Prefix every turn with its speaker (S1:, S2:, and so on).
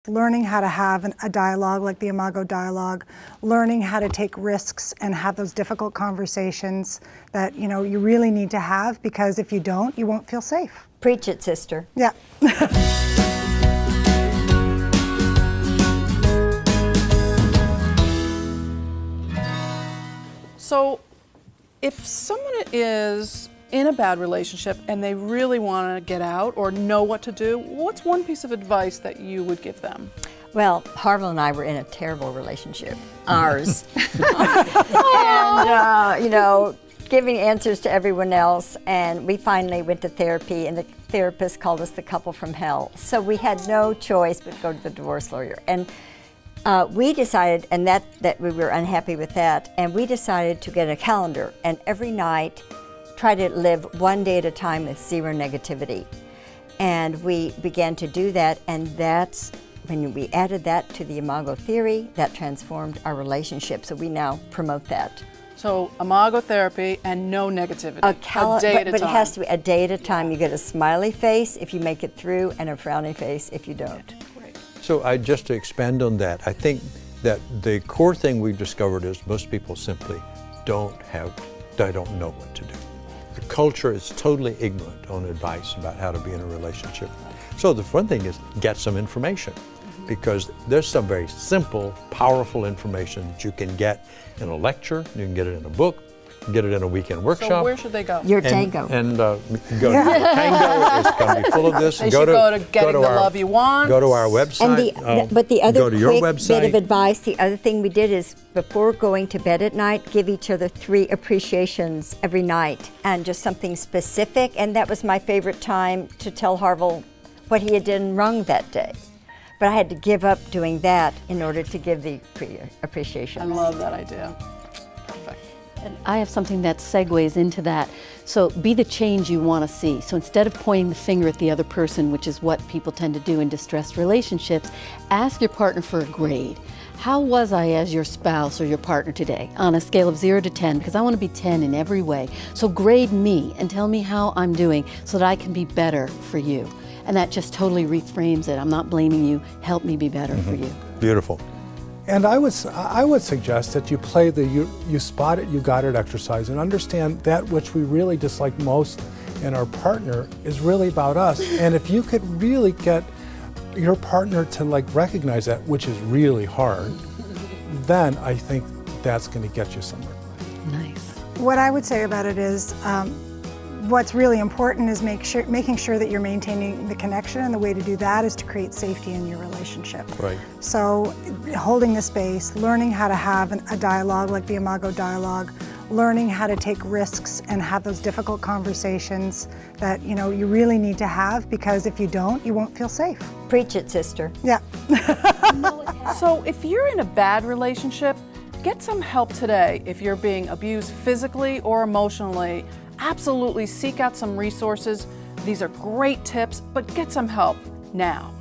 S1: Learning how to have a dialogue like the Imago dialogue, learning how to take risks and have those difficult conversations that you really need to have, because if you don't, you won't feel safe.
S2: Preach it, sister.
S1: Yeah.
S3: So if someone is in a bad relationship and they really want to get out or know what to do, what's one piece of advice that you would give them?
S2: Well, Harville and I were in a terrible relationship, ours. And, giving answers to everyone else, and we finally went to therapy, and the therapist called us the couple from hell. So we had no choice but go to the divorce lawyer. And we decided, and that we were unhappy with that, and we decided to get a calendar, and every night try to live one day at a time with zero negativity. And we began to do that, and that's when we added that to the Imago theory, that transformed our relationship. So we now promote that.
S3: So Imago therapy and no negativity.
S2: A day at a time. But it has to be a day at a time. You get a smiley face if you make it through, and a frowny face if you don't.
S3: Great.
S4: So just to expand on that, I think that the core thing we've discovered is most people simply they don't know what to do. The culture is totally ignorant on advice about how to be in a relationship. So the fun thing is get some information, because there's some very simple, powerful information that you can get in a lecture, you can get it in a book, you can get it in a weekend workshop.
S3: So where should they go?
S2: Your Tango.
S4: And go to Tango. It's going to be full of this.
S3: They should go to Getting the Love You Want.
S4: Go to our website.
S2: And but the other quick
S4: bit
S2: of advice, the other thing we did is, before going to bed at night, give each other 3 appreciations every night, and just something specific. And that was my favorite time to tell Harville what he had done wrong that day. But I had to give up doing that in order to give the appreciation.
S3: I love that idea. Perfect.
S5: And I have something that segues into that. So be the change you want to see. So instead of pointing the finger at the other person, which is what people tend to do in distressed relationships, ask your partner for a grade. How was I as your spouse or your partner today on a scale of 0 to 10? Because I want to be 10 in every way. So grade me and tell me how I'm doing so that I can be better for you. And that just totally reframes it. I'm not blaming you. Help me be better for you.
S4: Beautiful.
S6: And I would suggest that you play the you spot it, you got it exercise, and understand that which we really dislike most in our partner is really about us. And if you could really get your partner to recognize that, which is really hard, then I think that's going to get you somewhere.
S5: Nice.
S1: What I would say about it is, what's really important is making sure that you're maintaining the connection, and the way to do that is to create safety in your relationship.
S4: Right.
S1: So holding the space, learning how to have a dialogue like the Imago dialogue, learning how to take risks and have those difficult conversations that you really need to have, because if you don't, you won't feel safe.
S2: Preach it, sister.
S1: Yeah.
S3: So if you're in a bad relationship, get some help today. If you're being abused physically or emotionally, absolutely seek out some resources. These are great tips, but get some help now.